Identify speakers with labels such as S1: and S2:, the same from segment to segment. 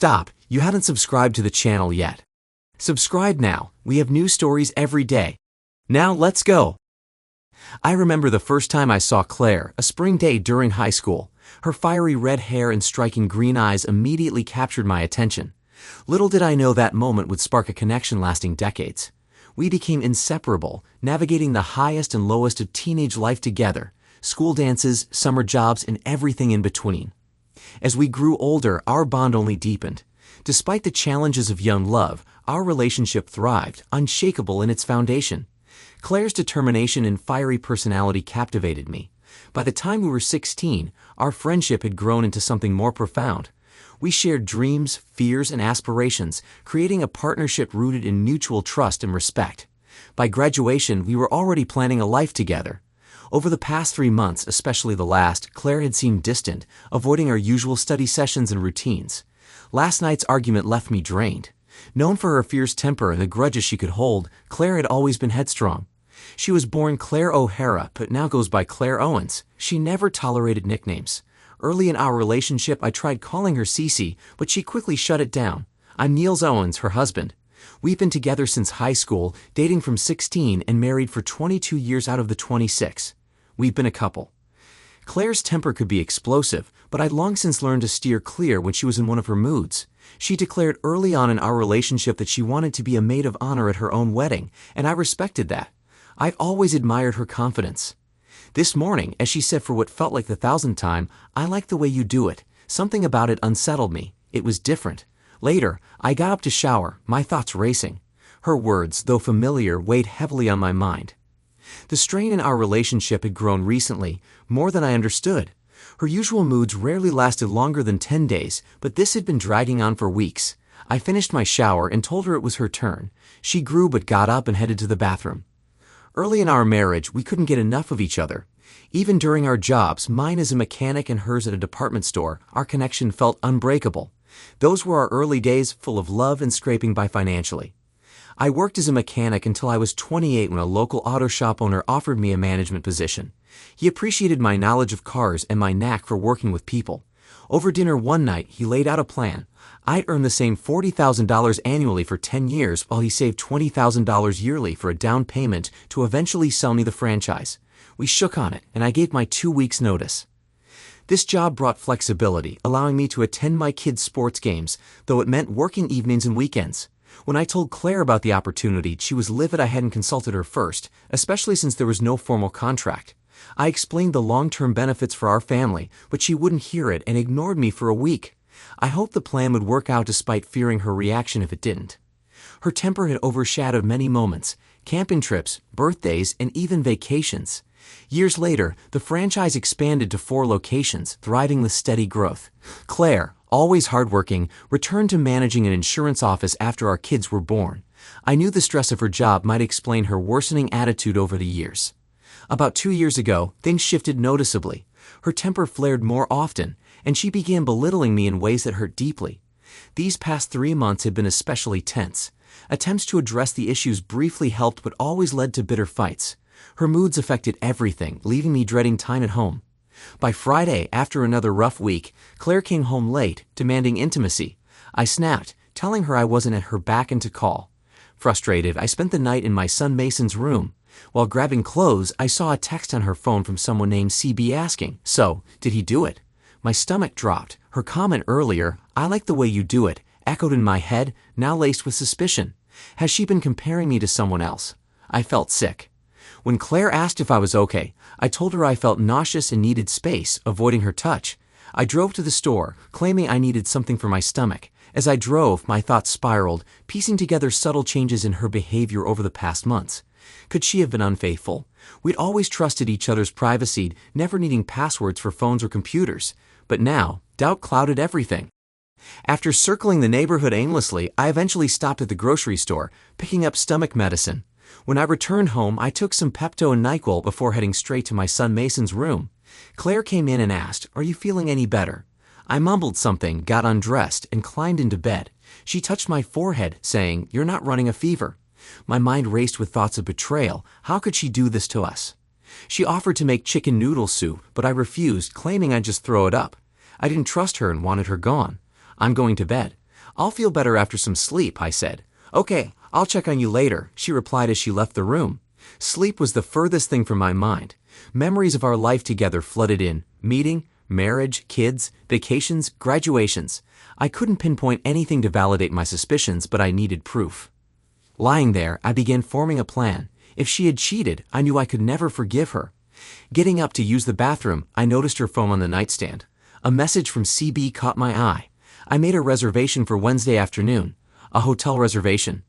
S1: Stop, you haven't subscribed to the channel yet. Subscribe now, we have new stories every day. Now let's go. I remember the first time I saw Claire, a spring day during high school. Her fiery red hair and striking green eyes immediately captured my attention. Little did I know that moment would spark a connection lasting decades. We became inseparable, navigating the highest and lowest of teenage life together, school dances, summer jobs, and everything in between. As we grew older, our bond only deepened. Despite the challenges of young love, our relationship thrived, unshakable in its foundation. Claire's determination and fiery personality captivated me. By the time we were 16, our friendship had grown into something more profound. We shared dreams, fears, and aspirations, creating a partnership rooted in mutual trust and respect. By graduation, we were already planning a life together. Over the past 3 months, especially the last, Claire had seemed distant, avoiding our usual study sessions and routines. Last night's argument left me drained. Known for her fierce temper and the grudges she could hold, Claire had always been headstrong. She was born Claire O'Hara, but now goes by Claire Owens. She never tolerated nicknames. Early in our relationship, I tried calling her Cece, but she quickly shut it down. I'm Niels Owens, her husband. We've been together since high school, dating from 16 and married for 22 years out of the 26. We've been a couple. Claire's temper could be explosive, but I'd long since learned to steer clear when she was in one of her moods. She declared early on in our relationship that she wanted to be a maid of honor at her own wedding, and I respected that. I've always admired her confidence. This morning, as she said for what felt like the 1,000th time, "I like the way you do it." Something about it unsettled me. It was different. Later, I got up to shower, my thoughts racing. Her words, though familiar, weighed heavily on my mind. The strain in our relationship had grown recently, more than I understood. Her usual moods rarely lasted longer than 10 days, but this had been dragging on for weeks. I finished my shower and told her it was her turn. She grew but got up and headed to the bathroom. Early in our marriage, we couldn't get enough of each other. Even during our jobs, mine as a mechanic and hers at a department store, our connection felt unbreakable. Those were our early days, full of love and scraping by financially. I worked as a mechanic until I was 28 when a local auto shop owner offered me a management position. He appreciated my knowledge of cars and my knack for working with people. Over dinner one night, he laid out a plan. I'd earn the same $40,000 annually for 10 years while he saved $20,000 yearly for a down payment to eventually sell me the franchise. We shook on it, and I gave my 2 weeks' notice. This job brought flexibility, allowing me to attend my kids' sports games, though it meant working evenings and weekends. When I told Claire about the opportunity, she was livid I hadn't consulted her first, especially since there was no formal contract. I explained the long-term benefits for our family, but she wouldn't hear it and ignored me for a week. I hoped the plan would work out despite fearing her reaction if it didn't. Her temper had overshadowed many moments, camping trips, birthdays, and even vacations. Years later, the franchise expanded to 4 locations, thriving with steady growth. Claire, always hardworking, returned to managing an insurance office after our kids were born. I knew the stress of her job might explain her worsening attitude over the years. About 2 years ago, things shifted noticeably. Her temper flared more often, and she began belittling me in ways that hurt deeply. These past 3 months had been especially tense. Attempts to address the issues briefly helped but always led to bitter fights. Her moods affected everything, leaving me dreading time at home. By Friday, after another rough week, Claire came home late, demanding intimacy. I snapped, telling her I wasn't at her beck and to call. Frustrated, I spent the night in my son Mason's room. While grabbing clothes, I saw a text on her phone from someone named CB asking, "So, did he do it?" My stomach dropped. Her comment earlier, "I like the way you do it," echoed in my head, now laced with suspicion. Has she been comparing me to someone else? I felt sick. When Claire asked if I was okay, I told her I felt nauseous and needed space, avoiding her touch. I drove to the store, claiming I needed something for my stomach. As I drove, my thoughts spiraled, piecing together subtle changes in her behavior over the past months. Could she have been unfaithful? We'd always trusted each other's privacy, never needing passwords for phones or computers. But now, doubt clouded everything. After circling the neighborhood aimlessly, I eventually stopped at the grocery store, picking up stomach medicine. When I returned home, I took some Pepto and NyQuil before heading straight to my son Mason's room. Claire came in and asked, "Are you feeling any better?" I mumbled something, got undressed, and climbed into bed. She touched my forehead, saying, "You're not running a fever." My mind raced with thoughts of betrayal. How could she do this to us? She offered to make chicken noodle soup, but I refused, claiming I'd just throw it up. I didn't trust her and wanted her gone. I'm going to bed. I'll feel better after some sleep, I said. Okay, I'll check on you later, she replied as she left the room. Sleep was the furthest thing from my mind. Memories of our life together flooded in. Meeting, marriage, kids, vacations, graduations. I couldn't pinpoint anything to validate my suspicions, but I needed proof. Lying there, I began forming a plan. If she had cheated, I knew I could never forgive her. Getting up to use the bathroom, I noticed her phone on the nightstand. A message from CB caught my eye. I made a reservation for Wednesday afternoon. A hotel reservation.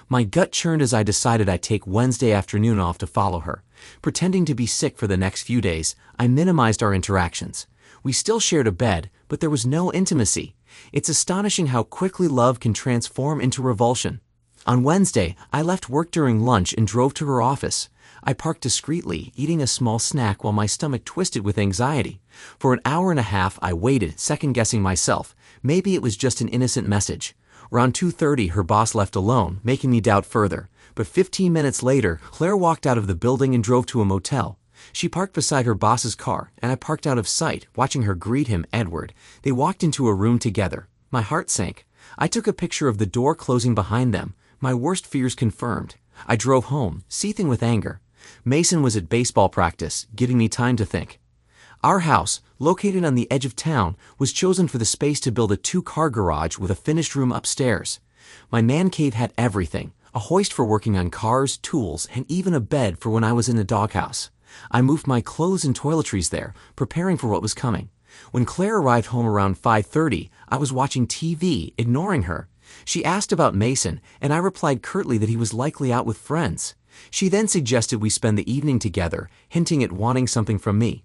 S1: My gut churned as I decided I'd take Wednesday afternoon off to follow her. Pretending to be sick for the next few days, I minimized our interactions. We still shared a bed, but there was no intimacy. It's astonishing how quickly love can transform into revulsion. On Wednesday, I left work during lunch and drove to her office. I parked discreetly, eating a small snack while my stomach twisted with anxiety. For an hour and a half, I waited, second-guessing myself. Maybe it was just an innocent message. Around 2:30, her boss left alone, making me doubt further. But 15 minutes later, Claire walked out of the building and drove to a motel. She parked beside her boss's car, and I parked out of sight, watching her greet him, Edward. They walked into a room together. My heart sank. I took a picture of the door closing behind them. My worst fears confirmed. I drove home, seething with anger. Mason was at baseball practice, giving me time to think. Our house, located on the edge of town, was chosen for the space to build a 2-car garage with a finished room upstairs. My man cave had everything, a hoist for working on cars, tools, and even a bed for when I was in the doghouse. I moved my clothes and toiletries there, preparing for what was coming. When Claire arrived home around 5:30, I was watching TV, ignoring her. She asked about Mason, and I replied curtly that he was likely out with friends. She then suggested we spend the evening together, hinting at wanting something from me.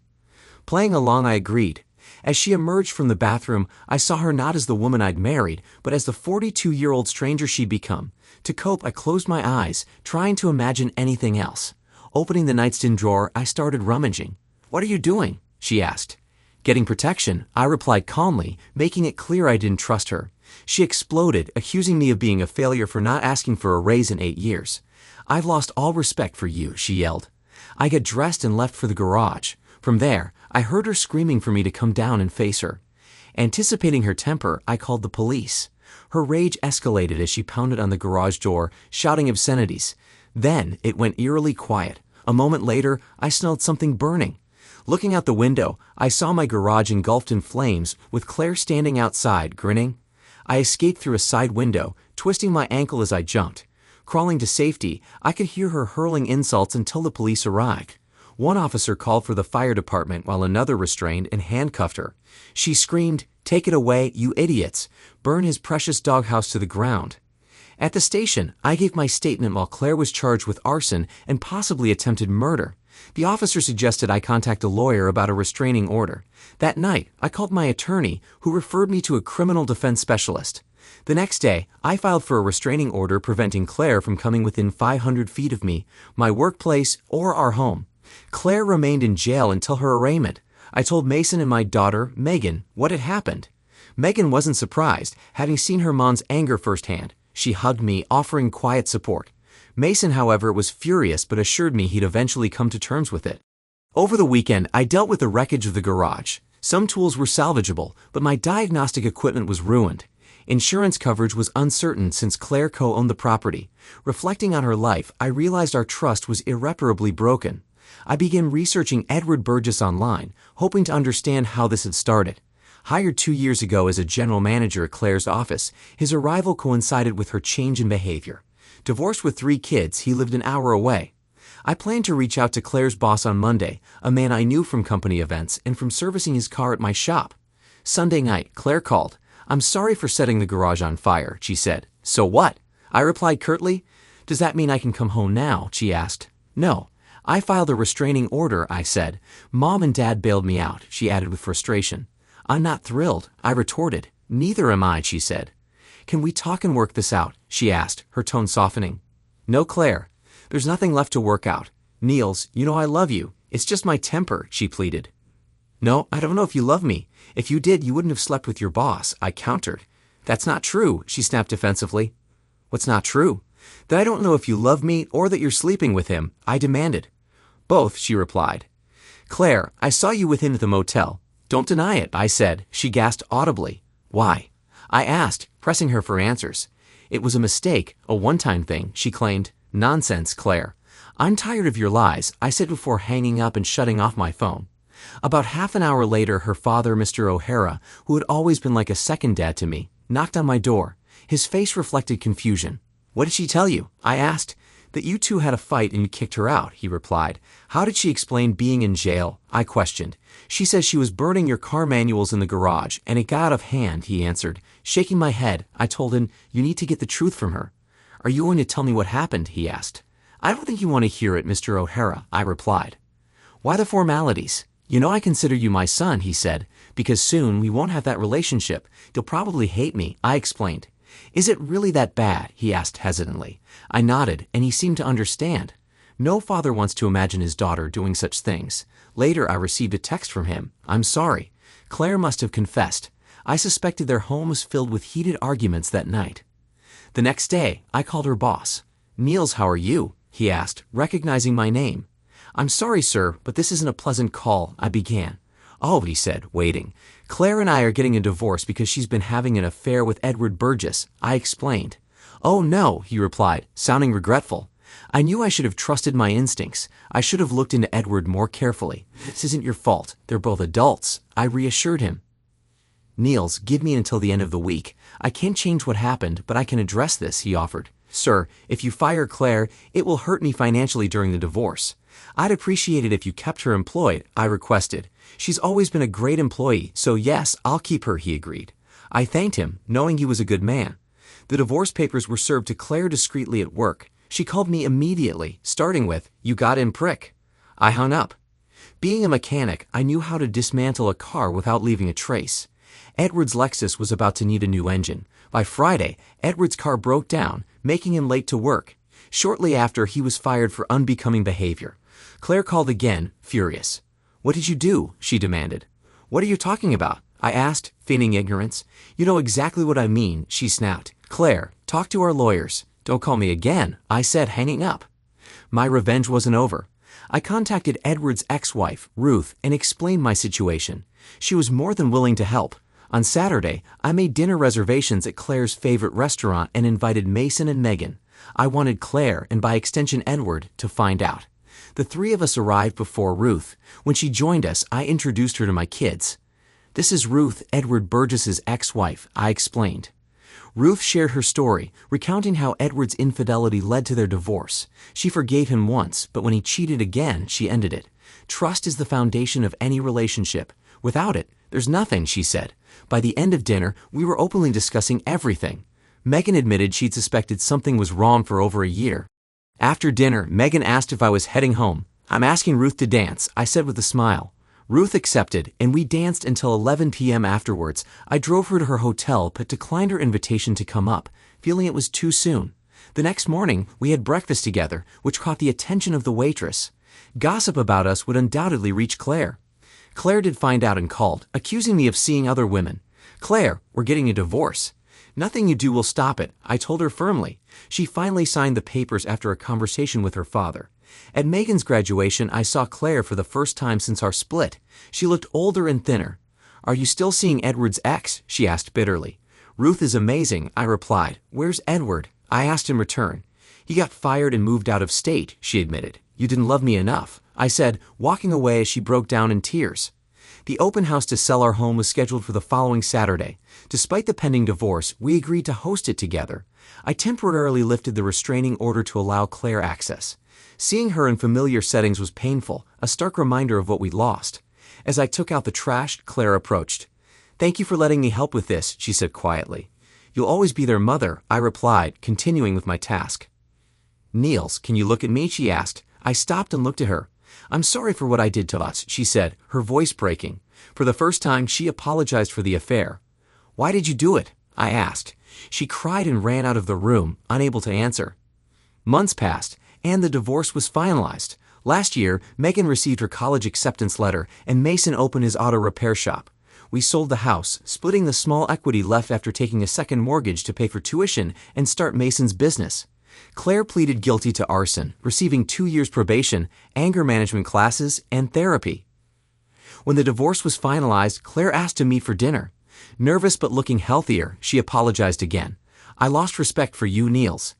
S1: Playing along, I agreed. As she emerged from the bathroom, I saw her not as the woman I'd married, but as the 42-year-old stranger she'd become. To cope, I closed my eyes, trying to imagine anything else. Opening the nightstand drawer, I started rummaging. "What are you doing?" she asked. "Getting protection," I replied calmly, making it clear I didn't trust her. She exploded, accusing me of being a failure for not asking for a raise in 8 years. "I've lost all respect for you," she yelled. I got dressed and left for the garage. From there, I heard her screaming for me to come down and face her. Anticipating her temper, I called the police. Her rage escalated as she pounded on the garage door, shouting obscenities. Then it went eerily quiet. A moment later, I smelled something burning. Looking out the window, I saw my garage engulfed in flames, with Claire standing outside, grinning. I escaped through a side window, twisting my ankle as I jumped. Crawling to safety, I could hear her hurling insults until the police arrived. One officer called for the fire department while another restrained and handcuffed her. She screamed, "Take it away, you idiots! Burn his precious doghouse to the ground." At the station, I gave my statement while Claire was charged with arson and possibly attempted murder. The officer suggested I contact a lawyer about a restraining order. That night, I called my attorney, who referred me to a criminal defense specialist. The next day, I filed for a restraining order preventing Claire from coming within 500 feet of me, my workplace, or our home. Claire remained in jail until her arraignment. I told Mason and my daughter, Megan, what had happened. Megan wasn't surprised, having seen her mom's anger firsthand. She hugged me, offering quiet support. Mason, however, was furious but assured me he'd eventually come to terms with it. Over the weekend, I dealt with the wreckage of the garage. Some tools were salvageable, but my diagnostic equipment was ruined. Insurance coverage was uncertain since Claire co-owned the property. Reflecting on her life, I realized our trust was irreparably broken. I began researching Edward Burgess online, hoping to understand how this had started. Hired 2 years ago as a general manager at Claire's office, his arrival coincided with her change in behavior. Divorced with 3 kids, he lived an hour away. I planned to reach out to Claire's boss on Monday, a man I knew from company events and from servicing his car at my shop. Sunday night, Claire called. "I'm sorry for setting the garage on fire," she said. "So what?" I replied curtly. "Does that mean I can come home now?" she asked. "No. I filed a restraining order," I said. "Mom and Dad bailed me out," she added with frustration. "I'm not thrilled," I retorted. "Neither am I," she said. "Can we talk and work this out?" she asked, her tone softening. "No, Claire. There's nothing left to work out. Niels, you know I love you. It's just my temper," she pleaded. "No, I don't know if you love me. If you did, you wouldn't have slept with your boss," I countered. "That's not true," she snapped defensively. "What's not true?" "That I don't know if you love me or that you're sleeping with him," I demanded. "Both," she replied. "Claire, I saw you with him at the motel." "Don't deny it," I said. She gasped audibly. "Why?" I asked, pressing her for answers. It was a mistake, a one-time thing, she claimed. Nonsense, Claire. I'm tired of your lies, I said before hanging up and shutting off my phone. About half an hour later, her father, Mr. O'Hara, who had always been like a second dad to me, knocked on my door. His face reflected confusion. What did she tell you? I asked. That you two had a fight and you kicked her out, he replied. How did she explain being in jail? I questioned. She says she was burning your car manuals in the garage, and it got out of hand, he answered. Shaking my head, I told him, you need to get the truth from her. Are you going to tell me what happened? He asked. I don't think you want to hear it, Mr. O'Hara, I replied. Why the formalities? You know I consider you my son, he said, because soon we won't have that relationship. You'll probably hate me, I explained. Is it really that bad? He asked hesitantly. I nodded, and he seemed to understand. No father wants to imagine his daughter doing such things. Later, I received a text from him. I'm sorry. Claire must have confessed. I suspected their home was filled with heated arguments that night. The next day, I called her boss. Niels, how are you? He asked, recognizing my name. I'm sorry, sir, but this isn't a pleasant call, I began. Oh, he said, waiting. Claire and I are getting a divorce because she's been having an affair with Edward Burgess, I explained. Oh, no, he replied, sounding regretful. I knew I should have trusted my instincts. I should have looked into Edward more carefully. This isn't your fault. They're both adults, I reassured him. Niels, give me until the end of the week. I can't change what happened, but I can address this, he offered. Sir, if you fire Claire, it will hurt me financially during the divorce. I'd appreciate it if you kept her employed, I requested. She's always been a great employee, so yes, I'll keep her, he agreed. I thanked him, knowing he was a good man. The divorce papers were served to Claire discreetly at work. She called me immediately, starting with, "You got in, prick." I hung up. Being a mechanic, I knew how to dismantle a car without leaving a trace. Edward's Lexus was about to need a new engine. By Friday, Edward's car broke down, making him late to work. Shortly after, he was fired for unbecoming behavior. Claire called again, furious. What did you do? She demanded. What are you talking about? I asked, feigning ignorance. You know exactly what I mean, she snapped. Claire, talk to our lawyers. Don't call me again, I said, hanging up. My revenge wasn't over. I contacted Edward's ex-wife, Ruth, and explained my situation. She was more than willing to help. On Saturday, I made dinner reservations at Claire's favorite restaurant and invited Mason and Megan. I wanted Claire, and by extension Edward, to find out. The three of us arrived before Ruth. When she joined us, I introduced her to my kids. This is Ruth, Edward Burgess's ex-wife, I explained. Ruth shared her story, recounting how Edward's infidelity led to their divorce. She forgave him once, but when he cheated again, she ended it. Trust is the foundation of any relationship. Without it, there's nothing, she said. By the end of dinner, we were openly discussing everything. Megan admitted she'd suspected something was wrong for over a year. After dinner, Megan asked if I was heading home. I'm asking Ruth to dance, I said with a smile. Ruth accepted, and we danced until 11 p.m. afterwards. I drove her to her hotel, but declined her invitation to come up, feeling it was too soon. The next morning, we had breakfast together, which caught the attention of the waitress. Gossip about us would undoubtedly reach Claire. Claire did find out and called, accusing me of seeing other women. Claire, we're getting a divorce. Nothing you do will stop it, I told her firmly. She finally signed the papers after a conversation with her father. At Megan's graduation, I saw Claire for the first time since our split. She looked older and thinner. Are you still seeing Edward's ex? She asked bitterly. Ruth is amazing, I replied. Where's Edward? I asked in return. He got fired and moved out of state, she admitted. You didn't love me enough, I said, walking away as she broke down in tears. The open house to sell our home was scheduled for the following Saturday. Despite the pending divorce, we agreed to host it together. I temporarily lifted the restraining order to allow Claire access. Seeing her in familiar settings was painful, a stark reminder of what we'd lost. As I took out the trash, Claire approached. Thank you for letting me help with this, she said quietly. You'll always be their mother, I replied, continuing with my task. Niels, can you look at me? She asked. I stopped and looked at her. I'm sorry for what I did to us, she said, her voice breaking. For the first time, she apologized for the affair. Why did you do it? I asked. She cried and ran out of the room, unable to answer. Months passed, and the divorce was finalized. Last year, Megan received her college acceptance letter, and Mason opened his auto repair shop. We sold the house, splitting the small equity left after taking a second mortgage to pay for tuition and start Mason's business. Claire pleaded guilty to arson, receiving 2 years probation, anger management classes, and therapy. When the divorce was finalized, Claire asked to meet for dinner. Nervous but looking healthier, she apologized again. I lost respect for you, Niels.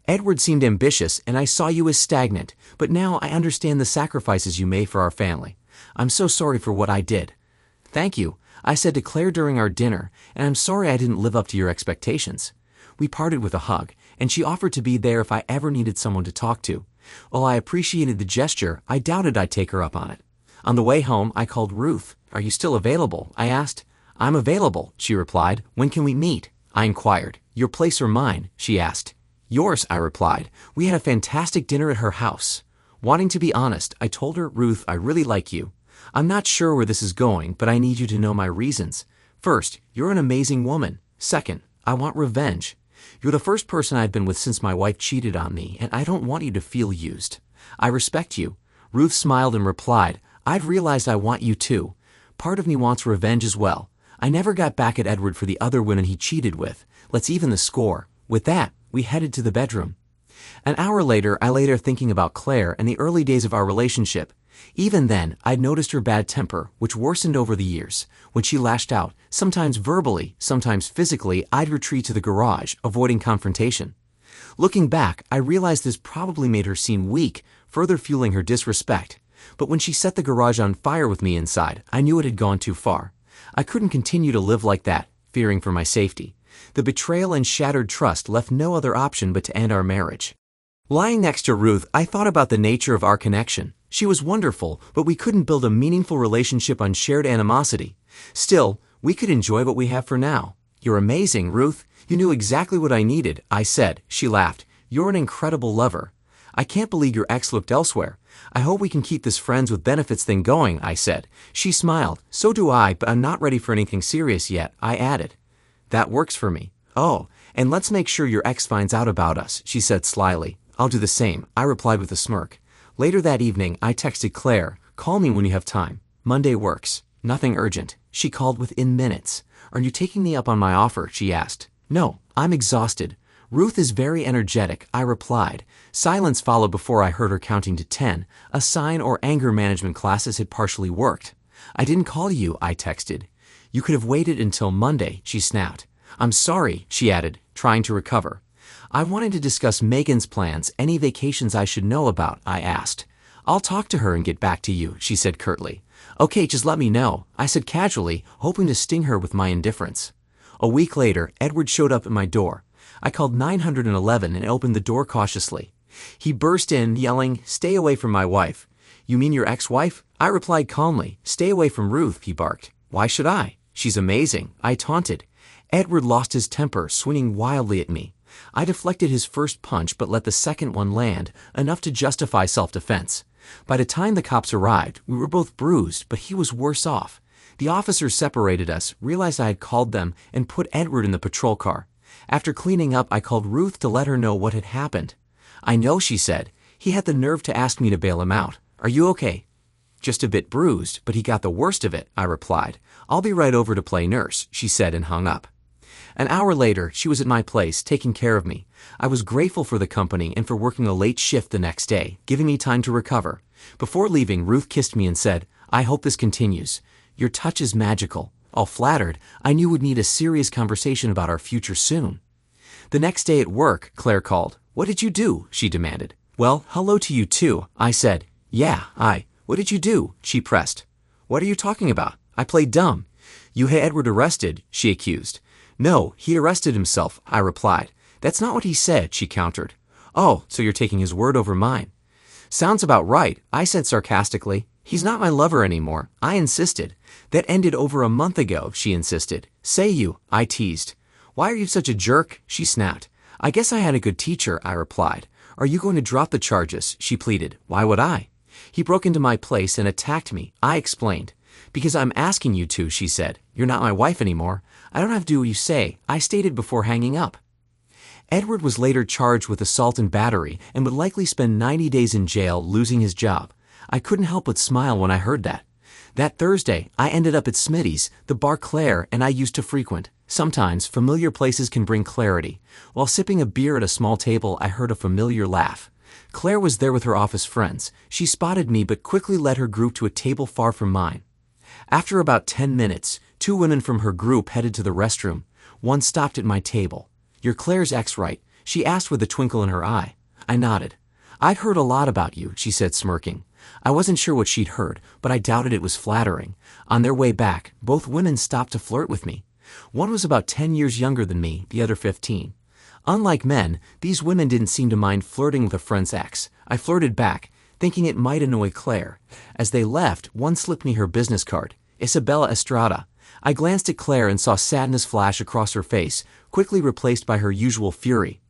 S1: Edward seemed ambitious, and I saw you as stagnant, but now I understand the sacrifices you made for our family. I'm so sorry for what I did. Thank you, I said to Claire during our dinner, and I'm sorry I didn't live up to your expectations. We parted with a hug, and she offered to be there if I ever needed someone to talk to. While I appreciated the gesture, I doubted I'd take her up on it. On the way home, I called Ruth. Are you still available? I asked. I'm available, she replied. When can we meet? I inquired. Your place or mine? She asked. Yours, I replied. We had a fantastic dinner at her house. Wanting to be honest, I told her, Ruth, I really like you. I'm not sure where this is going, but I need you to know my reasons. First, you're an amazing woman. Second, I want revenge. You're the first person I've been with since my wife cheated on me, and I don't want you to feel used. I respect you. Ruth smiled and replied, I've realized I want you too. Part of me wants revenge as well. I never got back at Edward for the other women he cheated with. Let's even the score. With that, we headed to the bedroom. An hour later, I lay there thinking about Claire and the early days of our relationship. Even then, I'd noticed her bad temper, which worsened over the years. When she lashed out, sometimes verbally, sometimes physically, I'd retreat to the garage, avoiding confrontation. Looking back, I realized this probably made her seem weak, further fueling her disrespect. But when she set the garage on fire with me inside, I knew it had gone too far. I couldn't continue to live like that, fearing for my safety. The betrayal and shattered trust left no other option but to end our marriage. Lying next to Ruth, I thought about the nature of our connection. She was wonderful, but we couldn't build a meaningful relationship on shared animosity. Still, we could enjoy what we have for now. You're amazing, Ruth. You knew exactly what I needed, I said. She laughed. You're an incredible lover. I can't believe your ex looked elsewhere. I hope we can keep this friends with benefits thing going, I said. She smiled. So do I, but I'm not ready for anything serious yet, I added. That works for me. Oh, and let's make sure your ex finds out about us, she said slyly. I'll do the same, I replied with a smirk. Later that evening, I texted Claire, call me when you have time. Monday works. Nothing urgent. She called within minutes. Are you taking me up on my offer? She asked. No, I'm exhausted. Ruth is very energetic, I replied. Silence followed before I heard her counting to 10. A sign or anger management classes had partially worked. I didn't call you, I texted. You could have waited until Monday, she snapped. I'm sorry, she added, trying to recover. I wanted to discuss Megan's plans, any vacations I should know about, I asked. I'll talk to her and get back to you, she said curtly. Okay, just let me know, I said casually, hoping to sting her with my indifference. A week later, Edward showed up at my door. I called 911 and opened the door cautiously. He burst in, yelling, Stay away from my wife. You mean your ex-wife? I replied calmly. Stay away from Ruth, he barked. Why should I? She's amazing, I taunted. Edward lost his temper, swinging wildly at me. I deflected his first punch but let the second one land, enough to justify self-defense. By the time the cops arrived, we were both bruised, but he was worse off. The officers separated us, realized I had called them, and put Edward in the patrol car. After cleaning up, I called Ruth to let her know what had happened. I know, she said. He had the nerve to ask me to bail him out. Are you okay? Just a bit bruised, but he got the worst of it, I replied. I'll be right over to play nurse, she said and hung up. An hour later, she was at my place, taking care of me. I was grateful for the company and for working a late shift the next day, giving me time to recover. Before leaving, Ruth kissed me and said, I hope this continues. Your touch is magical. All flattered, I knew we'd need a serious conversation about our future soon. The next day at work, Claire called. What did you do? She demanded. Well, hello to you too, I said. Yeah, what did you do? She pressed. What are you talking about? I played dumb. You had Edward arrested, she accused. No, he arrested himself, I replied. That's not what he said, she countered. Oh, so you're taking his word over mine. Sounds about right, I said sarcastically. He's not my lover anymore, I insisted. That ended over a month ago, she insisted. Say you, I teased. Why are you such a jerk? She snapped. I guess I had a good teacher, I replied. Are you going to drop the charges? She pleaded. Why would I? He broke into my place and attacked me, I explained. Because I'm asking you to, she said. You're not my wife anymore. I don't have to do what you say, I stated before hanging up. Edward was later charged with assault and battery and would likely spend 90 days in jail, losing his job. I couldn't help but smile when I heard that. That Thursday, I ended up at Smitty's, the bar Claire and I used to frequent. Sometimes, familiar places can bring clarity. While sipping a beer at a small table, I heard a familiar laugh. Claire was there with her office friends. She spotted me but quickly led her group to a table far from mine. After about 10 minutes, 2 women from her group headed to the restroom. One stopped at my table. "You're Claire's ex, right?" she asked with a twinkle in her eye. I nodded. "I'd heard a lot about you," she said, smirking. I wasn't sure what she'd heard, but I doubted it was flattering. On their way back, both women stopped to flirt with me. One was about 10 years younger than me, the other 15. Unlike men, these women didn't seem to mind flirting with a friend's ex. I flirted back, thinking it might annoy Claire. As they left, one slipped me her business card, Isabella Estrada. I glanced at Claire and saw sadness flash across her face, quickly replaced by her usual fury.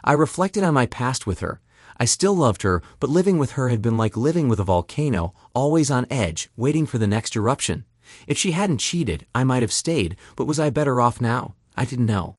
S1: I reflected on my past with her. I still loved her, but living with her had been like living with a volcano, always on edge, waiting for the next eruption. If she hadn't cheated, I might have stayed, but was I better off now? I didn't know.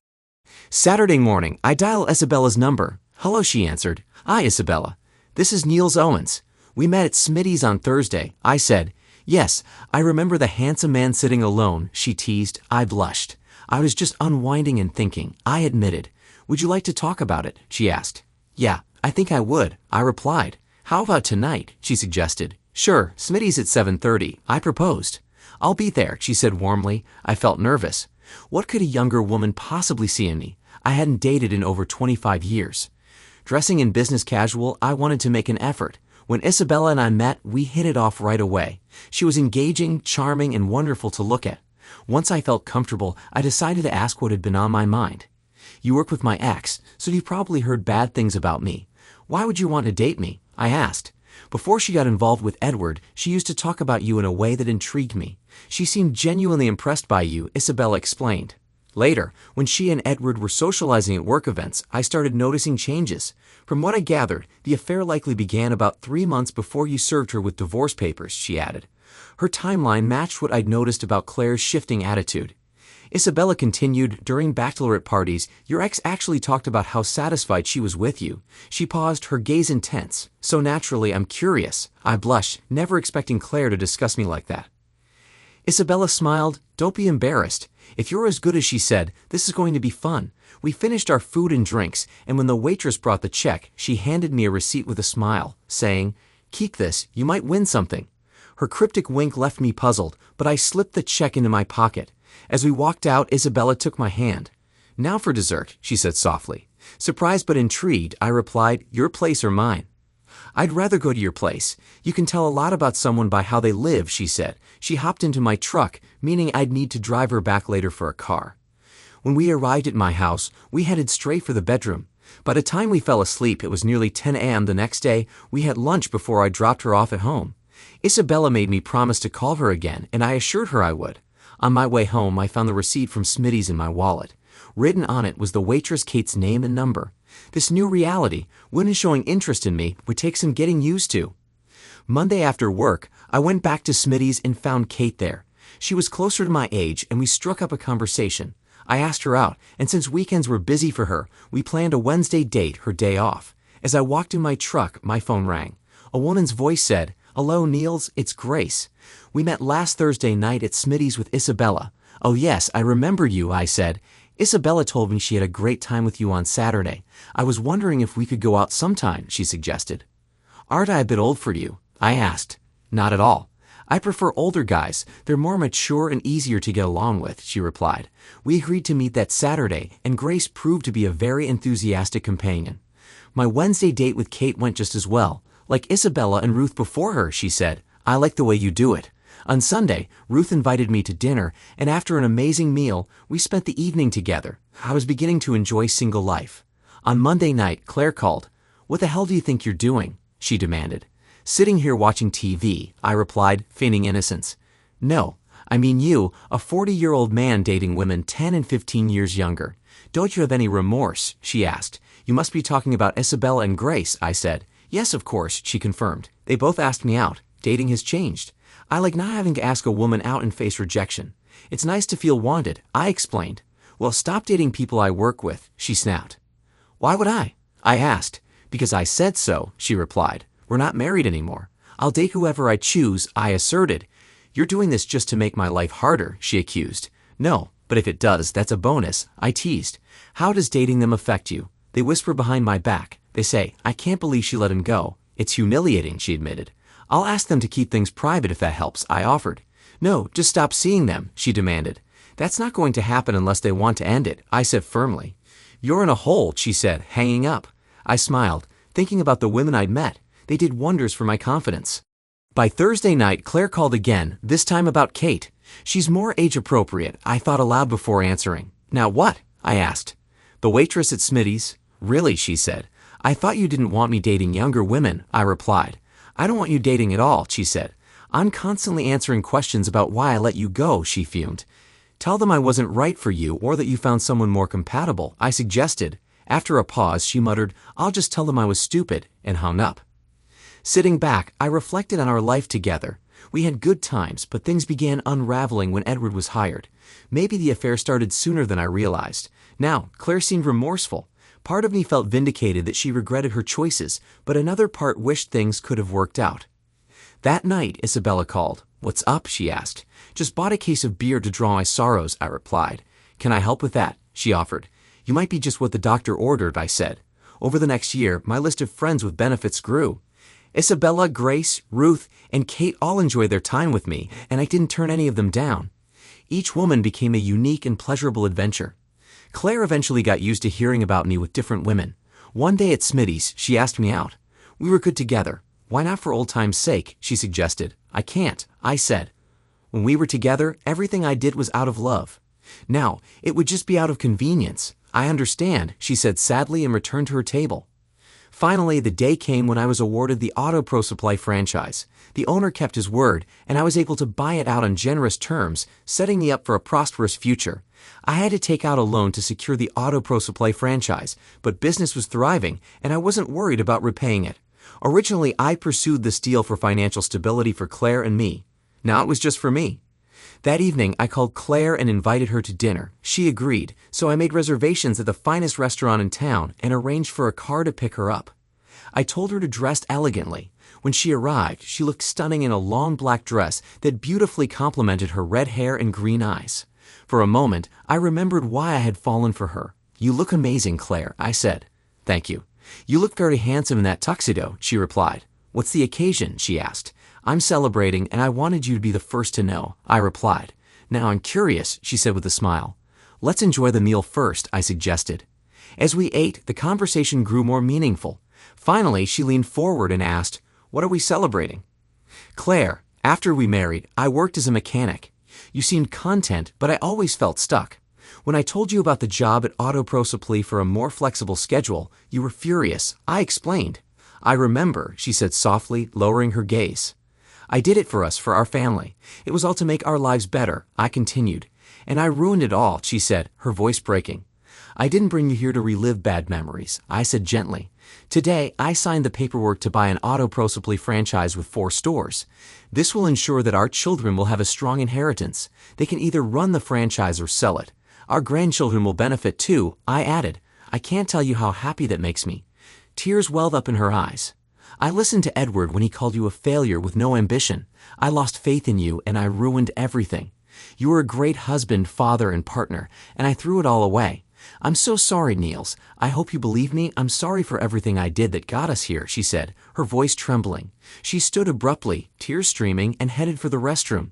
S1: Saturday morning, I dialed Isabella's number. "Hello," she answered. "Hi, Isabella. This is Niels Owens. We met at Smitty's on Thursday," I said. "Yes, I remember the handsome man sitting alone," she teased. I blushed. "I was just unwinding and thinking," I admitted. "Would you like to talk about it?" she asked. "Yeah, I think I would," I replied. "How about tonight?" she suggested. "Sure, Smitty's at 7:30, I proposed. "I'll be there," she said warmly. I felt nervous. What could a younger woman possibly see in me? I hadn't dated in over 25 years. Dressing in business casual, I wanted to make an effort. When Isabella and I met, we hit it off right away. She was engaging, charming, and wonderful to look at. Once I felt comfortable, I decided to ask what had been on my mind. "You work with my ex, so you've probably heard bad things about me. Why would you want to date me?" I asked. Before she got involved with Edward, she used to talk about you in a way that intrigued me. She seemed genuinely impressed by you, Isabella explained. Later, when she and Edward were socializing at work events, I started noticing changes. From what I gathered, the affair likely began about 3 months before you served her with divorce papers, she added. Her timeline matched what I'd noticed about Claire's shifting attitude. Isabella continued, "During bachelorette parties, your ex actually talked about how satisfied she was with you." She paused, her gaze intense. "So naturally, I'm curious." I blushed, never expecting Claire to discuss me like that. Isabella smiled. "Don't be embarrassed. If you're as good as she said, this is going to be fun." We finished our food and drinks, and when the waitress brought the check, she handed me a receipt with a smile, saying, "Keep this, you might win something." Her cryptic wink left me puzzled, but I slipped the check into my pocket. As we walked out, Isabella took my hand. "Now for dessert," she said softly. Surprised but intrigued, I replied, "Your place or mine?" "I'd rather go to your place. You can tell a lot about someone by how they live," she said. She hopped into my truck, meaning I'd need to drive her back later for a car. When we arrived at my house, we headed straight for the bedroom. By the time we fell asleep, it was nearly 10 a.m. the next day. We had lunch before I dropped her off at home. Isabella made me promise to call her again, and I assured her I would. On my way home, I found the receipt from Smitty's in my wallet. Written on it was the waitress Kate's name and number. This new reality, women showing interest in me, would take some getting used to. Monday after work, I went back to Smitty's and found Kate there. She was closer to my age, and we struck up a conversation. I asked her out, and since weekends were busy for her, we planned a Wednesday date, her day off. As I walked in my truck, my phone rang. A woman's voice said, "Hello, Niels, it's Grace. We met last Thursday night at Smitty's with Isabella." "Oh yes, I remember you," I said. "Isabella told me she had a great time with you on Saturday. I was wondering if we could go out sometime," she suggested. "Aren't I a bit old for you?" I asked. "Not at all. I prefer older guys. They're more mature and easier to get along with," she replied. We agreed to meet that Saturday, and Grace proved to be a very enthusiastic companion. My Wednesday date with Kate went just as well. "Like Isabella and Ruth before her," she said. "I like the way you do it." On Sunday, Ruth invited me to dinner, and after an amazing meal, we spent the evening together. I was beginning to enjoy single life. On Monday night, Claire called. "What the hell do you think you're doing?" she demanded. "Sitting here watching TV," I replied, feigning innocence. "No, I mean you, a 40-year-old man dating women 10 and 15 years younger. Don't you have any remorse?" she asked. "You must be talking about Isabella and Grace," I said. "Yes, of course," she confirmed. "They both asked me out. Dating has changed. I like not having to ask a woman out and face rejection. It's nice to feel wanted," I explained. "Well, stop dating people I work with," she snapped. "Why would I?" I asked. "Because I said so," she replied. "We're not married anymore. I'll date whoever I choose," I asserted. "You're doing this just to make my life harder," she accused. "No, but if it does, that's a bonus," I teased. "How does dating them affect you?" They whisper behind my back. They say, "I can't believe she let him go." "It's humiliating," she admitted. "I'll ask them to keep things private if that helps," I offered. No, just stop seeing them, she demanded. That's not going to happen unless they want to end it, I said firmly. You're in a hole, she said, hanging up. I smiled, thinking about the women I'd met. They did wonders for my confidence. By Thursday night, Claire called again, this time about Kate. She's more age-appropriate, I thought aloud before answering. Now what? I asked. The waitress at Smitty's. Really, she said. I thought you didn't want me dating younger women, I replied. I don't want you dating at all, she said. I'm constantly answering questions about why I let you go, she fumed. Tell them I wasn't right for you or that you found someone more compatible, I suggested. After a pause, she muttered, I'll just tell them I was stupid, and hung up. Sitting back, I reflected on our life together. We had good times, but things began unraveling when Edward was hired. Maybe the affair started sooner than I realized. Now, Claire seemed remorseful. Part of me felt vindicated that she regretted her choices, but another part wished things could have worked out. That night, Isabella called. What's up? She asked. Just bought a case of beer to draw my sorrows, I replied. Can I help with that? She offered. You might be just what the doctor ordered, I said. Over the next year, my list of friends with benefits grew. Isabella, Grace, Ruth, and Kate all enjoyed their time with me, and I didn't turn any of them down. Each woman became a unique and pleasurable adventure. Claire eventually got used to hearing about me with different women. One day at Smitty's, she asked me out. We were good together. Why not for old time's sake, she suggested. I can't, I said. When we were together, everything I did was out of love. Now, it would just be out of convenience. I understand, she said sadly and returned to her table. Finally, the day came when I was awarded the Auto Pro Supply franchise. The owner kept his word, and I was able to buy it out on generous terms, setting me up for a prosperous future. I had to take out a loan to secure the Auto Pro Supply franchise, but business was thriving, and I wasn't worried about repaying it. Originally, I pursued this deal for financial stability for Claire and me. Now it was just for me. That evening, I called Claire and invited her to dinner. She agreed, so I made reservations at the finest restaurant in town and arranged for a car to pick her up. I told her to dress elegantly. When she arrived, she looked stunning in a long black dress that beautifully complemented her red hair and green eyes. For a moment, I remembered why I had fallen for her. You look amazing, Claire, I said. Thank you. You look very handsome in that tuxedo, she replied. What's the occasion? She asked. I'm celebrating, and I wanted you to be the first to know, I replied. Now I'm curious, she said with a smile. Let's enjoy the meal first, I suggested. As we ate, the conversation grew more meaningful. Finally, she leaned forward and asked, What are we celebrating? Claire, after we married, I worked as a mechanic. You seemed content, but I always felt stuck. When I told you about the job at Auto Pro Supply for a more flexible schedule, you were furious. I explained. I remember, she said softly, lowering her gaze. I did it for us, for our family. It was all to make our lives better, I continued. And I ruined it all, she said, her voice breaking. I didn't bring you here to relive bad memories, I said gently. Today, I signed the paperwork to buy an Auto Pro Supply franchise with 4 stores. This will ensure that our children will have a strong inheritance. They can either run the franchise or sell it. Our grandchildren will benefit too, I added. I can't tell you how happy that makes me. Tears welled up in her eyes. I listened to Edward when he called you a failure with no ambition. I lost faith in you and I ruined everything. You were a great husband, father, and partner, and I threw it all away. I'm so sorry, Niels. I hope you believe me. I'm sorry for everything I did that got us here, she said, her voice trembling. She stood abruptly, tears streaming, and headed for the restroom.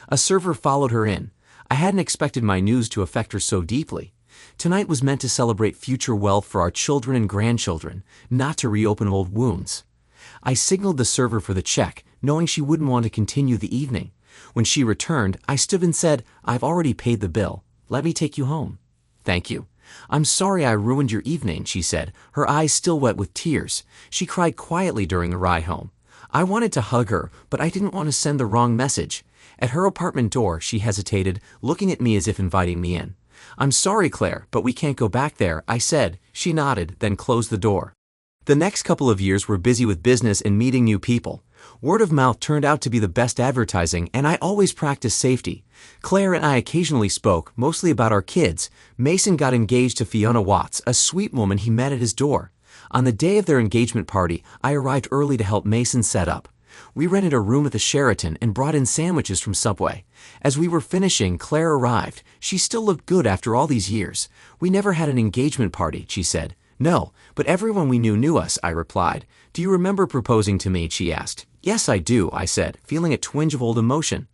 S1: A server followed her in. I hadn't expected my news to affect her so deeply. Tonight was meant to celebrate future wealth for our children and grandchildren, not to reopen old wounds. I signaled the server for the check, knowing she wouldn't want to continue the evening. When she returned, I stood and said, I've already paid the bill. Let me take you home. Thank you. I'm sorry I ruined your evening, she said, her eyes still wet with tears. She cried quietly during the ride home. I wanted to hug her, but I didn't want to send the wrong message. At her apartment door, she hesitated, looking at me as if inviting me in. I'm sorry, Claire, but we can't go back there, I said. She nodded, then closed the door. The next couple of years were busy with business and meeting new people. Word of mouth turned out to be the best advertising, and I always practiced safety. Claire and I occasionally spoke, mostly about our kids. Mason got engaged to Fiona Watts, a sweet woman he met at his door. On the day of their engagement party, I arrived early to help Mason set up. We rented a room at the Sheraton and brought in sandwiches from Subway. As we were finishing, Claire arrived. She still looked good after all these years. We never had an engagement party, she said. No, but everyone we knew us, I replied. Do you remember proposing to me, she asked. Yes, I do, I said, feeling a twinge of old emotion.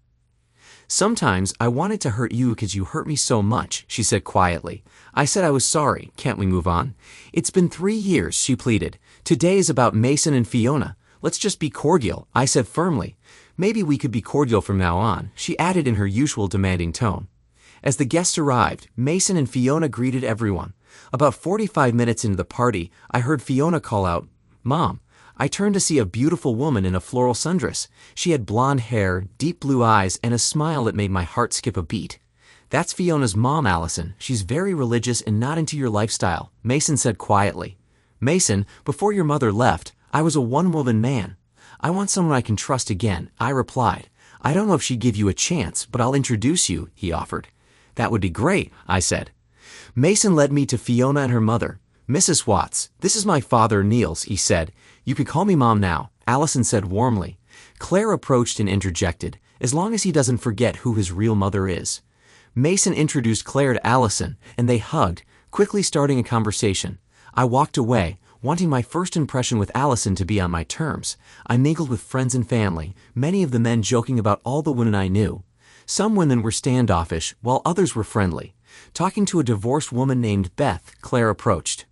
S1: Sometimes I wanted to hurt you because you hurt me so much, she said quietly. I said I was sorry. Can't we move on? It's been 3 years, she pleaded. Today is about Mason and Fiona. Let's just be cordial, I said firmly. Maybe we could be cordial from now on, she added in her usual demanding tone. As the guests arrived, Mason and Fiona greeted everyone. About 45 minutes into the party, I heard Fiona call out, "Mom." I turned to see a beautiful woman in a floral sundress. She had blonde hair, deep blue eyes, and a smile that made my heart skip a beat. "That's Fiona's mom, Allison. She's very religious and not into your lifestyle," Mason said quietly. "Mason, before your mother left, I was a one-woman man. I want someone I can trust again," I replied. "I don't know if she'd give you a chance, but I'll introduce you," he offered. "That would be great," I said. Mason led me to Fiona and her mother. "Mrs. Watts, this is my father, Niels," he said. "You can call me Mom now," Allison said warmly. Claire approached and interjected, "As long as he doesn't forget who his real mother is." Mason introduced Claire to Allison, and they hugged, quickly starting a conversation. I walked away, wanting my first impression with Allison to be on my terms. I mingled with friends and family, many of the men joking about all the women I knew. Some women were standoffish, while others were friendly. Talking to a divorced woman named Beth, Claire approached.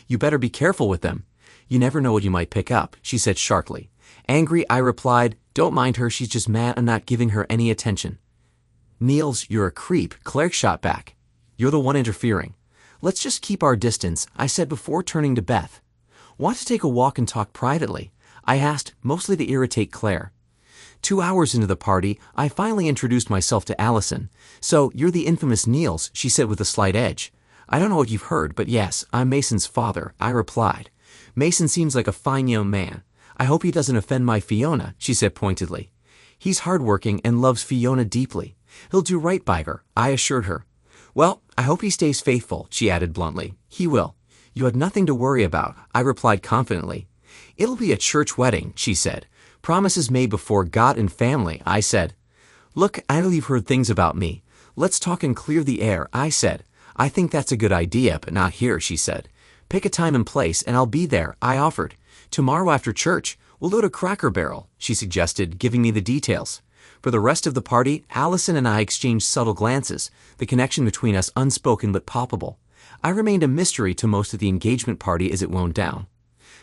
S1: "You better be careful with them. You never know what you might pick up," she said sharply. Angry, I replied, "Don't mind her, she's just mad I'm not giving her any attention." "Niels, you're a creep," Claire shot back. "You're the one interfering." "Let's just keep our distance," I said before turning to Beth. "Want to take a walk and talk privately?" I asked, mostly to irritate Claire. 2 hours into the party, I finally introduced myself to Allison. "So, you're the infamous Niels," she said with a slight edge. "I don't know what you've heard, but yes, I'm Mason's father," I replied. "Mason seems like a fine young man. I hope he doesn't offend my Fiona," she said pointedly. "He's hardworking and loves Fiona deeply. He'll do right by her," I assured her. "Well, I hope he stays faithful," she added bluntly. "He will." "You had nothing to worry about," I replied confidently. "It'll be a church wedding," she said. "Promises made before God and family," I said. "Look, I know you've heard things about me. Let's talk and clear the air," I said. "I think that's a good idea, but not here," she said. "Pick a time and place, and I'll be there," I offered. "Tomorrow after church, we'll go to Cracker Barrel," she suggested, giving me the details. For the rest of the party, Allison and I exchanged subtle glances, the connection between us unspoken but palpable. I remained a mystery to most of the engagement party as it wound down.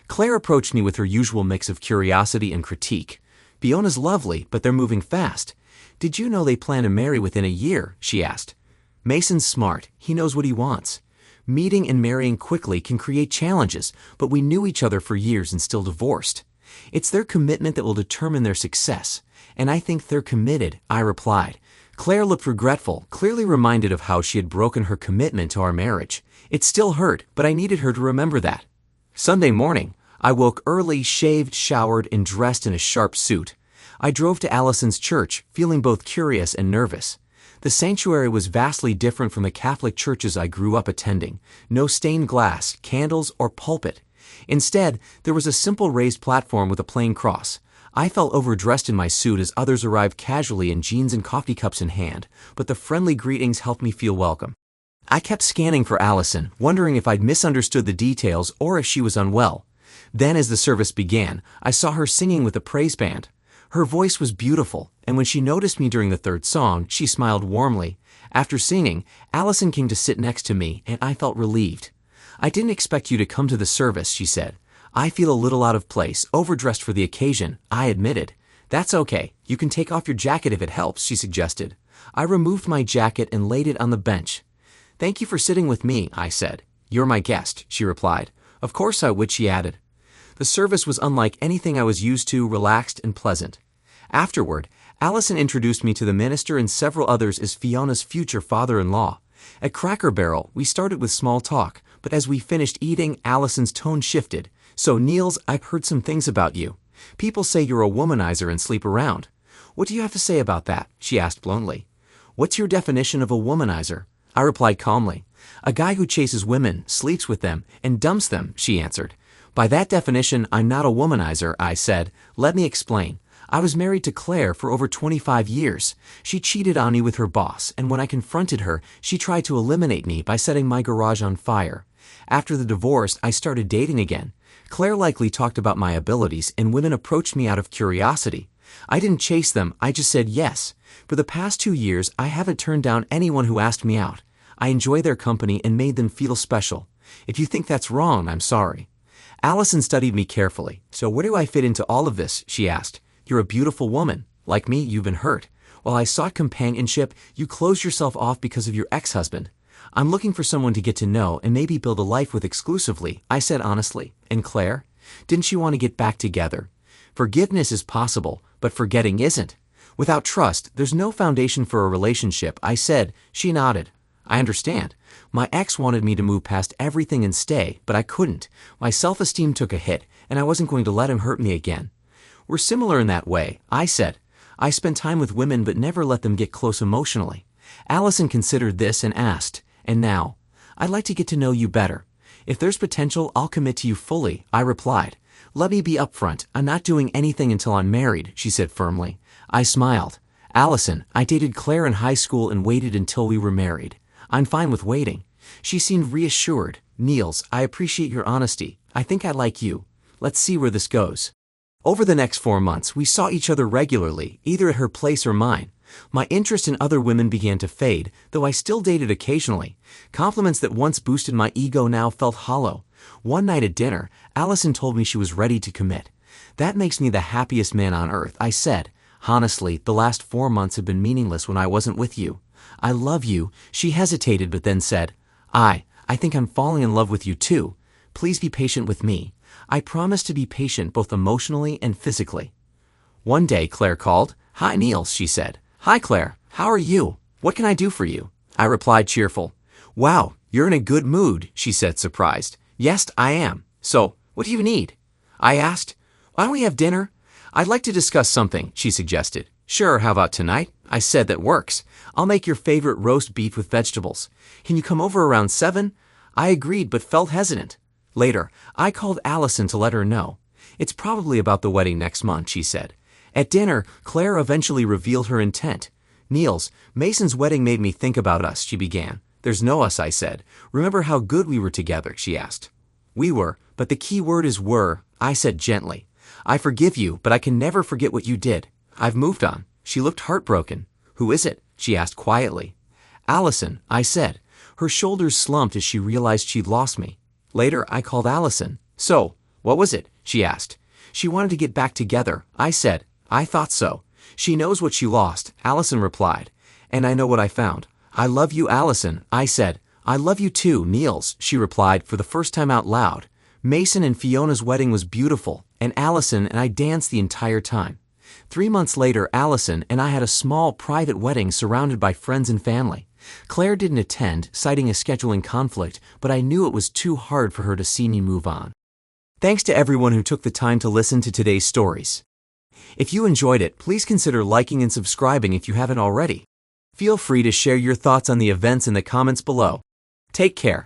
S1: Claire approached me with her usual mix of curiosity and critique. "Fiona's lovely, but they're moving fast. Did you know they plan to marry within a year?" she asked. "Mason's smart. He knows what he wants. Meeting and marrying quickly can create challenges, but we knew each other for years and still divorced. It's their commitment that will determine their success, and I think they're committed," I replied. Claire looked regretful, clearly reminded of how she had broken her commitment to our marriage. It still hurt, but I needed her to remember that. Sunday morning, I woke early, shaved, showered, and dressed in a sharp suit. I drove to Allison's church, feeling both curious and nervous. The sanctuary was vastly different from the Catholic churches I grew up attending. No stained glass, candles, or pulpit. Instead, there was a simple raised platform with a plain cross. I felt overdressed in my suit as others arrived casually in jeans and coffee cups in hand, but the friendly greetings helped me feel welcome. I kept scanning for Allison, wondering if I'd misunderstood the details or if she was unwell. Then, as the service began, I saw her singing with a praise band. Her voice was beautiful, and when she noticed me during the third song, she smiled warmly. After singing, Allison came to sit next to me, and I felt relieved. "I didn't expect you to come to the service," she said. "I feel a little out of place, overdressed for the occasion," I admitted. "That's okay. You can take off your jacket if it helps," she suggested. I removed my jacket and laid it on the bench. "Thank you for sitting with me," I said. "You're my guest," she replied. "Of course I would," she added. The service was unlike anything I was used to, relaxed and pleasant. Afterward, Allison introduced me to the minister and several others as Fiona's future father-in-law. At Cracker Barrel, we started with small talk, but as we finished eating, Allison's tone shifted. "So, Niels, I've heard some things about you. People say you're a womanizer and sleep around. What do you have to say about that?" she asked bluntly. "What's your definition of a womanizer?" I replied calmly. "A guy who chases women, sleeps with them, and dumps them," she answered. "By that definition, I'm not a womanizer," I said. "Let me explain. I was married to Claire for over 25 years. She cheated on me with her boss, and when I confronted her, she tried to eliminate me by setting my garage on fire. After the divorce, I started dating again. Claire likely talked about my abilities, and women approached me out of curiosity. I didn't chase them, I just said yes. For the past 2 years, I haven't turned down anyone who asked me out. I enjoy their company and made them feel special. If you think that's wrong, I'm sorry. Allison studied me carefully. So where do I fit into all of this? She asked. You're a beautiful woman. Like me, you've been hurt. While I sought companionship, you closed yourself off because of your ex-husband. I'm looking for someone to get to know and maybe build a life with exclusively, I said honestly. And Claire? Didn't you want to get back together? Forgiveness is possible, but forgetting isn't. Without trust, there's no foundation for a relationship, I said. She nodded. I understand. My ex wanted me to move past everything and stay, but I couldn't. My self-esteem took a hit, and I wasn't going to let him hurt me again. We're similar in that way, I said. I spent time with women but never let them get close emotionally. Allison considered this and asked, and now? I'd like to get to know you better. If there's potential, I'll commit to you fully, I replied. Let me be upfront. I'm not doing anything until I'm married, she said firmly. I smiled. Allison, I dated Claire in high school and waited until we were married. I'm fine with waiting. She seemed reassured. Niels, I appreciate your honesty. I think I like you. Let's see where this goes. Over the next 4 months, we saw each other regularly, either at her place or mine. My interest in other women began to fade, though I still dated occasionally. Compliments that once boosted my ego now felt hollow. One night at dinner, Allison told me she was ready to commit. That makes me the happiest man on earth, I said. Honestly, the last 4 months have been meaningless when I wasn't with you. I love you. She hesitated but then said, I think I'm falling in love with you too. Please be patient with me. I promise to be patient both emotionally and physically. One day, Claire called. Hi, Niels, she said. Hi, Claire. How are you? What can I do for you? I replied cheerful. Wow, you're in a good mood, she said, surprised. Yes, I am. So, what do you need? I asked. Why don't we have dinner? I'd like to discuss something, she suggested. Sure, how about tonight? I said that works. I'll make your favorite roast beef with vegetables. Can you come over around 7? I agreed but felt hesitant. Later, I called Allison to let her know. It's probably about the wedding next month, she said. At dinner, Claire eventually revealed her intent. Niels, Mason's wedding made me think about us, she began. There's no us, I said. Remember how good we were together, she asked. We were, but the key word is were, I said gently. I forgive you, but I can never forget what you did. I've moved on. She looked heartbroken. Who is it? She asked quietly. Allison, I said. Her shoulders slumped as she realized she'd lost me. Later, I called Allison. So, what was it? She asked. She wanted to get back together. I said, I thought so. She knows what she lost, Allison replied. And I know what I found. I love you, Allison, I said. I love you too, Niels, she replied for the first time out loud. Mason and Fiona's wedding was beautiful, and Allison and I danced the entire time. 3 months later, Allison and I had a small private wedding surrounded by friends and family. Claire didn't attend, citing a scheduling conflict, but I knew it was too hard for her to see me move on. Thanks to everyone who took the time to listen to today's stories. If you enjoyed it, please consider liking and subscribing if you haven't already. Feel free to share your thoughts on the events in the comments below. Take care.